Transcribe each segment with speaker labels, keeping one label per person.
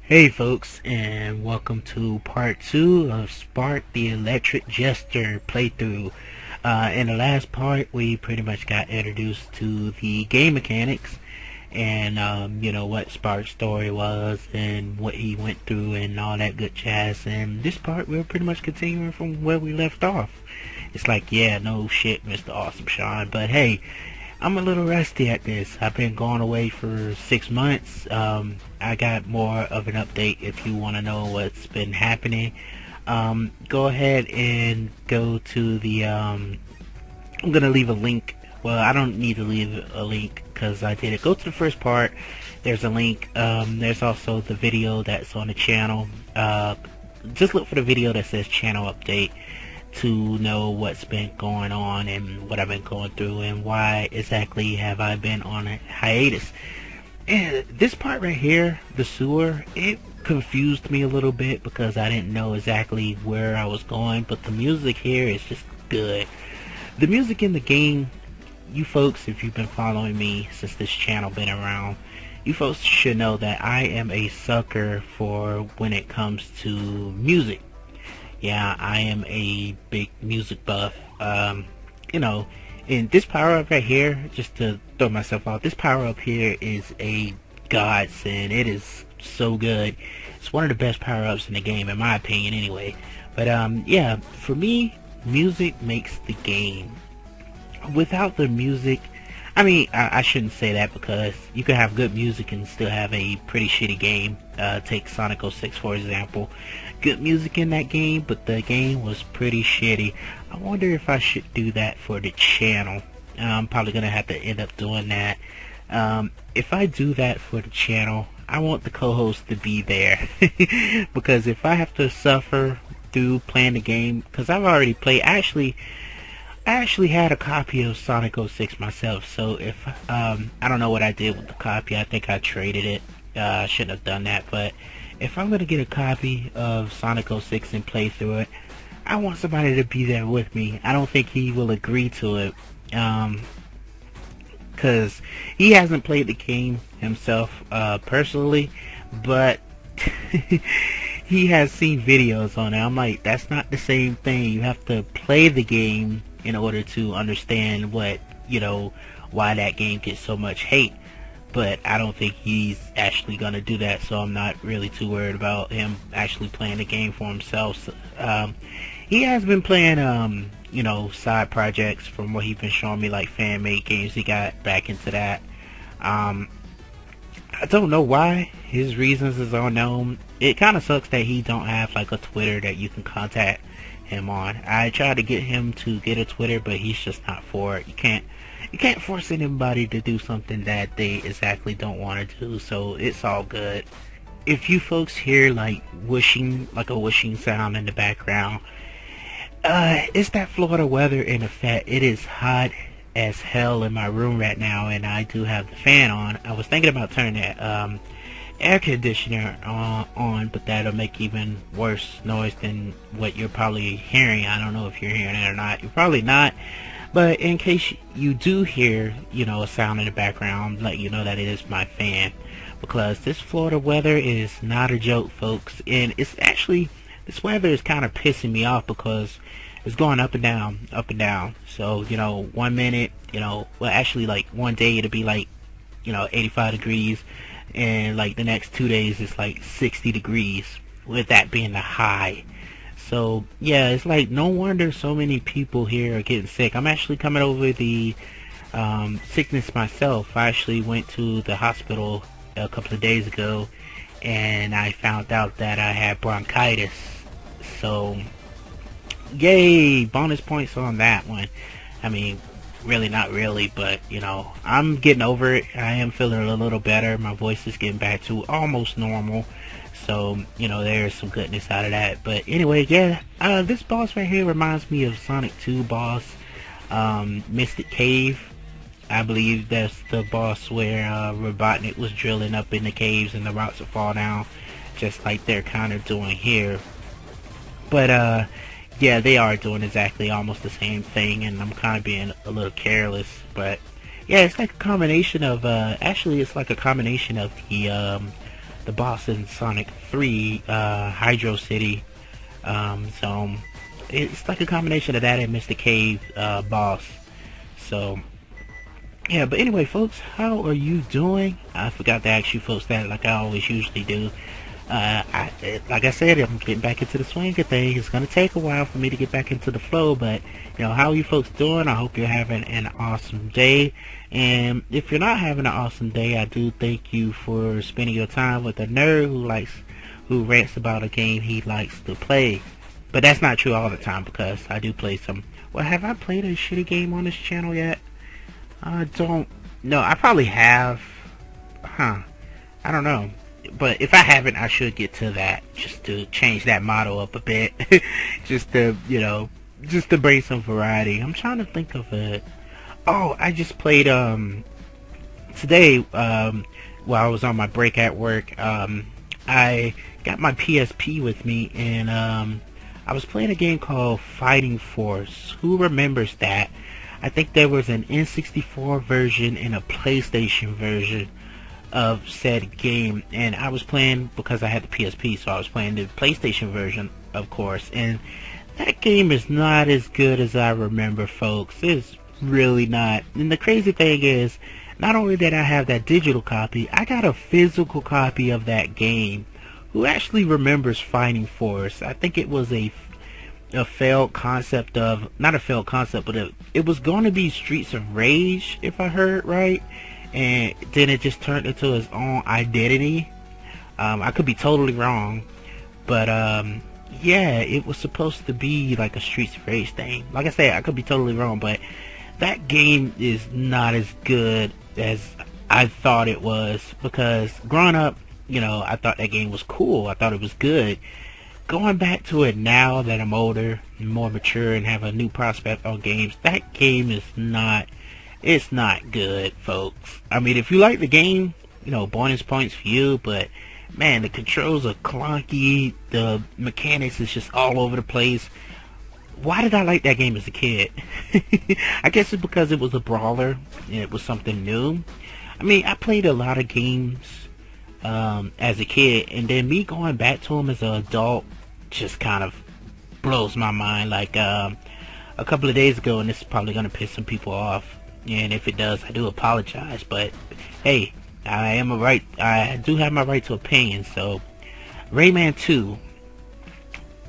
Speaker 1: Hey folks, and welcome to part 2 of Spark the Electric Jester playthrough. In the last part, we pretty much got introduced to the game mechanics and, what Spark's story was and what he went through and all that good jazz. And this part, we're pretty much continuing from where we left off. It's like, yeah, no shit, Mr. Awesome Sean, but hey, I'm a little rusty at this. I've been gone away for 6 months. I got more of an update if you want to know what's been happening. Go ahead and go to the. I'm gonna leave a link. Well, I don't need to leave a link because I did it. Go to the first part. There's a link. There's also the video that's on the channel. Just look for the video that says channel update to know what's been going on and what I've been going through and why exactly have I been on a hiatus. And this part right here, the sewer, it confused me a little bit because I didn't know exactly where I was going, but the music here is just good. The music in the game, you folks, if you've been following me since this channel been around, you folks should know that I am a sucker for when it comes to music. Yeah, I am a big music buff. And this power up right here, just to throw myself off, this power up here is a godsend. It is so good. It's one of the best power ups in the game, in my opinion, anyway. But yeah, for me, music makes the game. Without the music, I shouldn't say that because you can have good music and still have a pretty shitty game. Take Sonic 06 for example. Good music in that game, but the game was pretty shitty. I wonder if I should do that for the channel. I'm probably gonna have to end up doing that. If I do that for the channel, I want the co-host to be there because if I have to suffer through playing the game, because I've already played. I actually had a copy of Sonic 06 myself, so if I don't know what I did with the copy. I think I traded it. I shouldn't have done that, but if I'm gonna get a copy of Sonic 06 and play through it, I want somebody to be there with me. I don't think he will agree to it, because he hasn't played the game himself personally, but he has seen videos on it. I'm like, that's not the same thing. You have to play the game in order to understand why that game gets so much hate. But I don't think he's actually gonna do that, so I'm not really too worried about him actually playing the game for himself. So, he has been playing side projects from what he's been showing me, like fan-made games. He got back into that. I don't know why. His reasons is unknown. It kind of sucks that he don't have like a Twitter that you can contact him on. I tried to get him to get a Twitter, but he's just not for it. You can't force anybody to do something that they exactly don't want to do, so it's all good. If you folks hear like a whooshing sound in the background, it's that Florida weather in effect. It is hot as hell in my room right now, and I do have the fan on. I was thinking about turning that air conditioner on, but that'll make even worse noise than what you're probably hearing. I don't know if you're hearing it or not. You're probably not. But in case you do hear, a sound in the background, let you know that it is my fan. Because this Florida weather is not a joke, folks. And it's actually, this weather is kind of pissing me off because it's going up and down, up and down. So, 1 minute, actually like one day it'll be like, 85 degrees. And like the next 2 days it's like 60 degrees, with that being the high. So yeah, it's like no wonder so many people here are getting sick. I'm actually coming over the sickness myself. I actually went to the hospital a couple of days ago and I found out that I had bronchitis. So yay, bonus points on that one. Really not really, but I'm getting over it. I am feeling a little better. My voice is getting back to almost normal. So, there's some goodness out of that. But anyway, yeah, this boss right here reminds me of Sonic 2 boss, Mystic Cave. I believe that's the boss where Robotnik was drilling up in the caves and the rocks would fall down, just like they're kind of doing here. But, yeah, they are doing exactly almost the same thing, and I'm kind of being a little careless. But, yeah, it's like a combination of, actually it's like a combination of the the boss in Sonic 3, Hydro City. So it's like a combination of that and Mr. Cave boss. So yeah, but anyway, folks, how are you doing? I forgot to ask you folks that, like I always usually do. Like I said, I'm getting back into the swing of things. It's gonna take a while for me to get back into the flow, but how are you folks doing? I hope you're having an awesome day. And if you're not having an awesome day, I do thank you for spending your time with a nerd who rants about a game he likes to play. But that's not true all the time, because I do play some. Well, have I played a shitty game on this channel yet? I don't know. I probably have. I don't know. But if I haven't, I should get to that, just to change that motto up a bit. just to, just to bring some variety. I'm trying to think of it. Oh, I just played, today, while I was on my break at work, I got my PSP with me, and, I was playing a game called Fighting Force. Who remembers that? I think there was an N64 version and a PlayStation version of said game, and I was playing, because I had the PSP, so I was playing the PlayStation version, of course, and that game is not as good as I remember, folks. It's really not. And the crazy thing is, not only did I have that digital copy, I got a physical copy of that game. Who actually remembers Fighting Force? I think it was a failed concept of, not a failed concept, but it was going to be Streets of Rage, if I heard right. And then it just turned into its own identity. I could be totally wrong, but yeah, it was supposed to be like a Streets of Rage thing. Like I said, I could be totally wrong, but that game is not as good as I thought it was, because growing up, I thought that game was cool. I thought it was good. Going back to it now that I'm older and more mature and have a new prospect on games, that game is not. It's not good, folks. I mean, if you like the game, bonus points for you, but man, the controls are clunky, the mechanics is just all over the place. Why did I like that game as a kid? I guess it's because it was a brawler and it was something new. I mean, I played a lot of games as a kid, and then me going back to them as an adult just kind of blows my mind. Like a couple of days ago, and this is probably going to piss some people off, and if it does, I do apologize, but hey, I do have my right to opinion. So Rayman 2,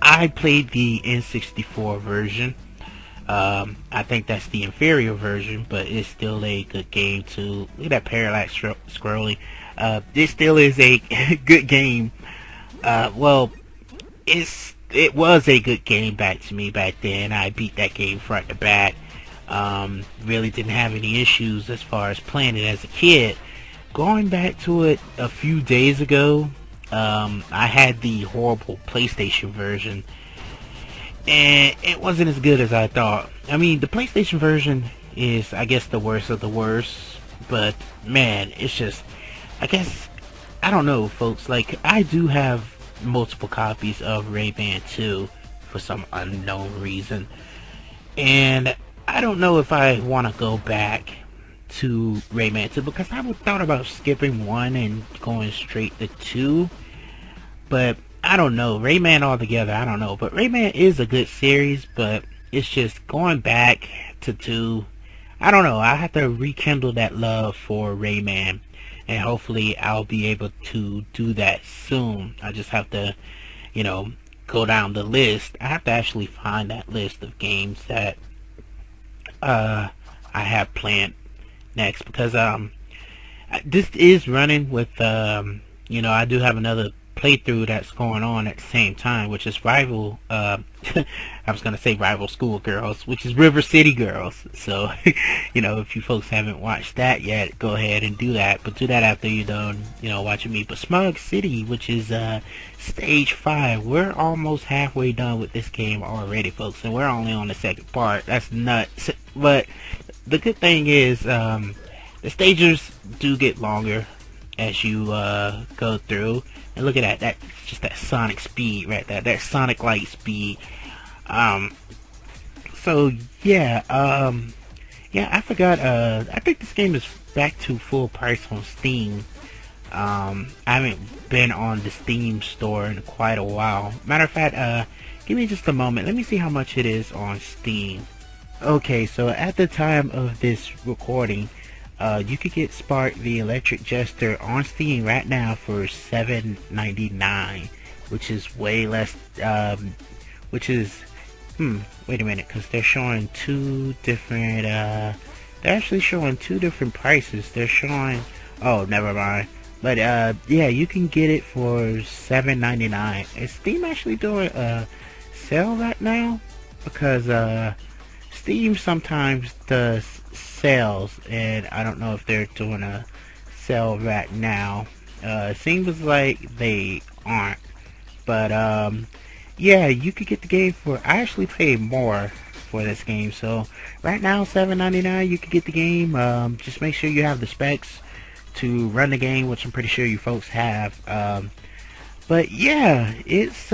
Speaker 1: I played the N64 version. I think that's the inferior version, but it's still a good game too. Look at that parallax scrolling. It still is a good game. Well, it was a good game to me back then. I beat that game front to back. Really didn't have any issues as far as playing it as a kid. Going back to it a few days ago, I had the horrible PlayStation version, and it wasn't as good as I thought. I mean, the PlayStation version is, I guess, the worst of the worst, but man, it's just, I guess, I don't know, folks. Like, I do have multiple copies of Rayman 2 for some unknown reason, and I don't know if I want to go back to Rayman 2, because I thought about skipping 1 and going straight to 2, but I don't know. Rayman altogether, I don't know. But Rayman is a good series, but it's just going back to 2. I don't know. I have to rekindle that love for Rayman, and hopefully I'll be able to do that soon. I just have to, go down the list. I have to actually find that list of games that I have planned next, because this is running with I do have another playthrough that's going on at the same time, which is Rival I was gonna say Rival Schoolgirls, which is River City Girls. So if you folks haven't watched that yet, go ahead and do that, but do that after you're done watching me. But Smug City, which is stage 5, we're almost halfway done with this game already, folks, and we're only on the second part. That's nuts. But the good thing is, the stages do get longer as you go through. And look at that. That's just that Sonic speed right there. That Sonic light speed. So yeah. I forgot. I think this game is back to full price on Steam. I haven't been on the Steam store in quite a while. Matter of fact, give me just a moment. Let me see how much it is on Steam. Okay, so at the time of this recording, you could get Spark the Electric Jester on Steam right now for $7.99, which is way less. Which is wait a minute, because they're showing two different. They're actually showing two different prices. They're showing. Oh, never mind. But yeah, you can get it for $7.99. Is Steam actually doing a sale right now? Because Steam sometimes does sales, and I don't know if they're doing a sale right now. It seems like they aren't, but yeah, you could get the game for. I actually paid more for this game, so right now $7.99. You could get the game. Just make sure you have the specs to run the game, which I'm pretty sure you folks have. But yeah, it's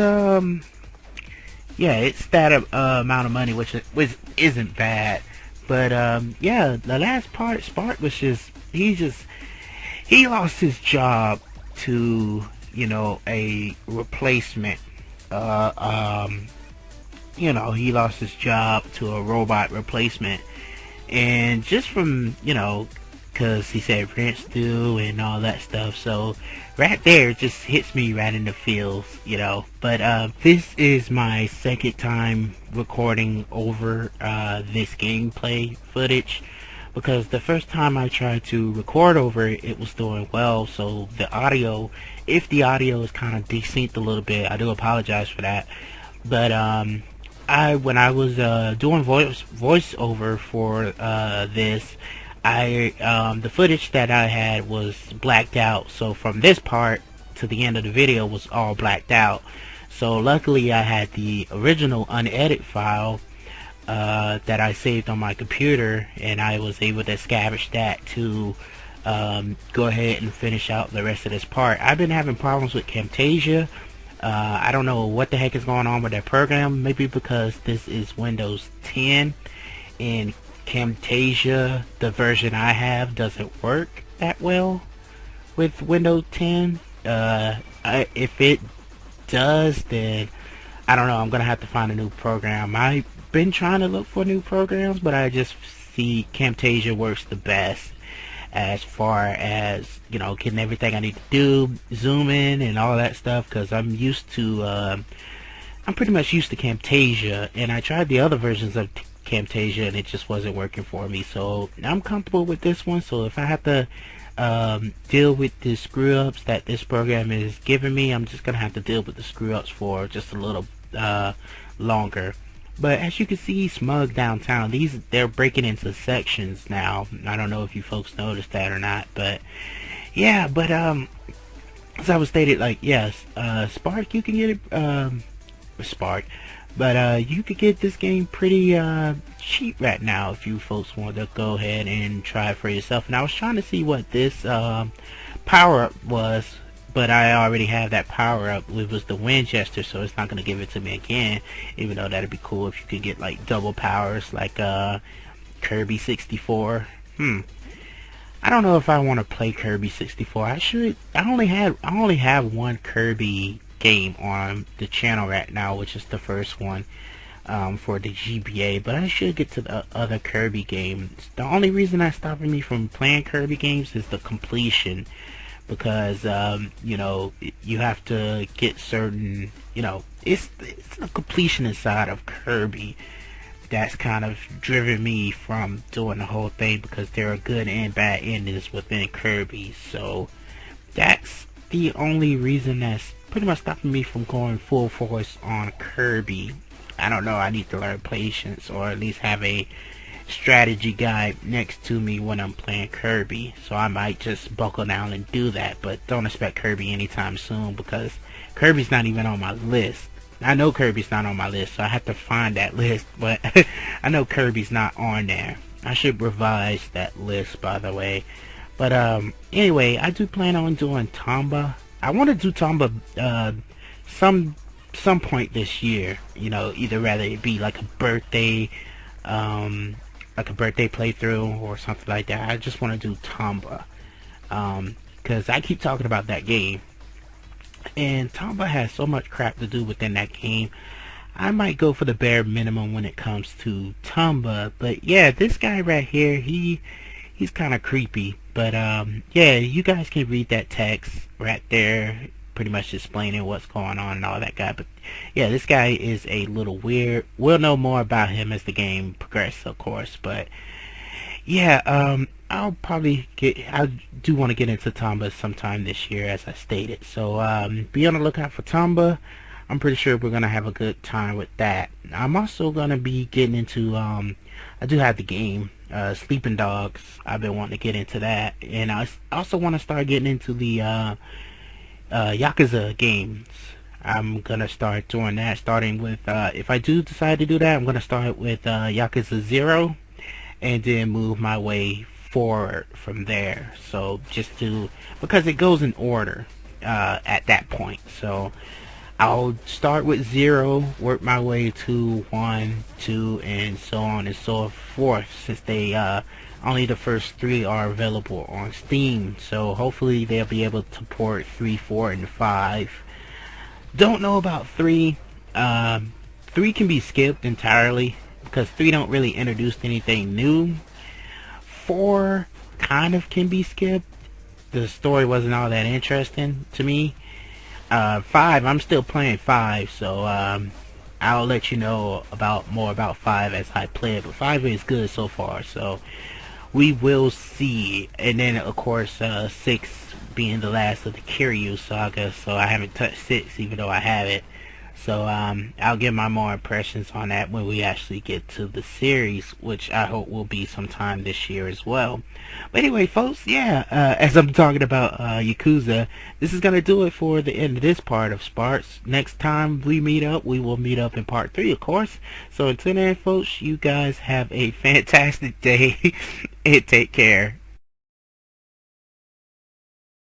Speaker 1: it's that amount of money, which isn't bad. But yeah, the last part, Spark was he lost his job to a replacement. Uh, um, he lost his job to a robot replacement, and just from because he said rent's due and all that stuff. So right there just hits me right in the feels. But this is my second time recording over this gameplay footage, because the first time I tried to record over it, it was doing well. So the audio, if the audio is kind of desynced a little bit, I do apologize for that. But when I was doing voiceover for this, the footage that I had was blacked out. So from this part to the end of the video was all blacked out. So luckily I had the original unedited file that I saved on my computer, and I was able to scavenge that to go ahead and finish out the rest of this part. I've been having problems with Camtasia. I don't know what the heck is going on with that program. Maybe because this is Windows 10 and Camtasia, the version I have, doesn't work that well with Windows 10. If it does, then I don't know. I'm gonna have to find a new program. I've been trying to look for new programs, but I just see Camtasia works the best as far as getting everything I need to do, zoom in and all that stuff. Because I'm pretty much used to Camtasia, and I tried the other versions of Camtasia and it just wasn't working for me. So I'm comfortable with this one. So if I have to deal with the screw ups that this program is giving me, I'm just gonna have to deal with the screw ups for just a little longer. But as you can see, Smug Downtown, they're breaking into sections now. I don't know if you folks noticed that or not, but yeah. But as I was stated, like, yes, Spark, you can get it, Spark, but you could get this game pretty cheap right now if you folks want to go ahead and try it for yourself. And I was trying to see what this power up was, but I already have that power up. It was the Wind Jester, so it's not going to give it to me again, even though that'd be cool if you could get like double powers like Kirby 64. I don't know if I want to play Kirby 64. I only have one Kirby game on the channel right now, which is the first one for the GBA, but I should get to the other Kirby games. The only reason that's stopping me from playing Kirby games is the completion, because you have to get certain, it's the completion inside of Kirby that's kind of driven me from doing the whole thing, because there are good and bad endings within Kirby. So that's the only reason that's pretty much stopping me from going full force on Kirby. I don't know, I need to learn patience, or at least have a strategy guide next to me when I'm playing Kirby. So I might just buckle down and do that, but don't expect Kirby anytime soon, because Kirby's not even on my list. I know Kirby's not on my list, so I have to find that list, but I know Kirby's not on there. I should revise that list, by the way. But anyway, I do plan on doing Tomba. I want to do Tomba some point this year. Either rather it be like a birthday playthrough or something like that. I just want to do Tomba. because I keep talking about that game. And Tomba has so much crap to do within that game. I might go for the bare minimum when it comes to Tomba. But yeah, this guy right here, he's kind of creepy. But yeah, you guys can read that text right there, pretty much explaining what's going on and all that guy. But yeah, this guy is a little weird. We'll know more about him as the game progresses, of course. But yeah, I'll probably get. I do want to get into Tomba sometime this year, as I stated. So be on the lookout for Tomba. I'm pretty sure we're gonna have a good time with that. I'm also gonna be getting into. I do have the game, Sleeping Dogs. I've been wanting to get into that, and I also want to start getting into the Yakuza games. I'm gonna start doing that. Starting with, if I do decide to do that, I'm gonna start with Yakuza 0 and then move my way forward from there. So just to, because it goes in order at that point. So I'll start with 0, work my way to 1, 2, and so on and so forth, since they only the first 3 are available on Steam. So hopefully they'll be able to port 3, 4, and 5. Don't know about 3. 3 can be skipped entirely because 3 don't really introduce anything new. 4 kind of can be skipped. The story wasn't all that interesting to me. 5, I'm still playing 5, so I'll let you know more about 5 as I play it. But 5 is good so far, so we will see. And then of course 6 being the last of the Kiryu saga, so I haven't touched 6 even though I have it. So I'll give my more impressions on that when we actually get to the series, which I hope will be sometime this year as well. But anyway, folks, yeah, as I'm talking about Yakuza, this is going to do it for the end of this part of Sparks. Next time we meet up, we will meet up in part 3, of course. So until then, folks, you guys have a fantastic day and take care.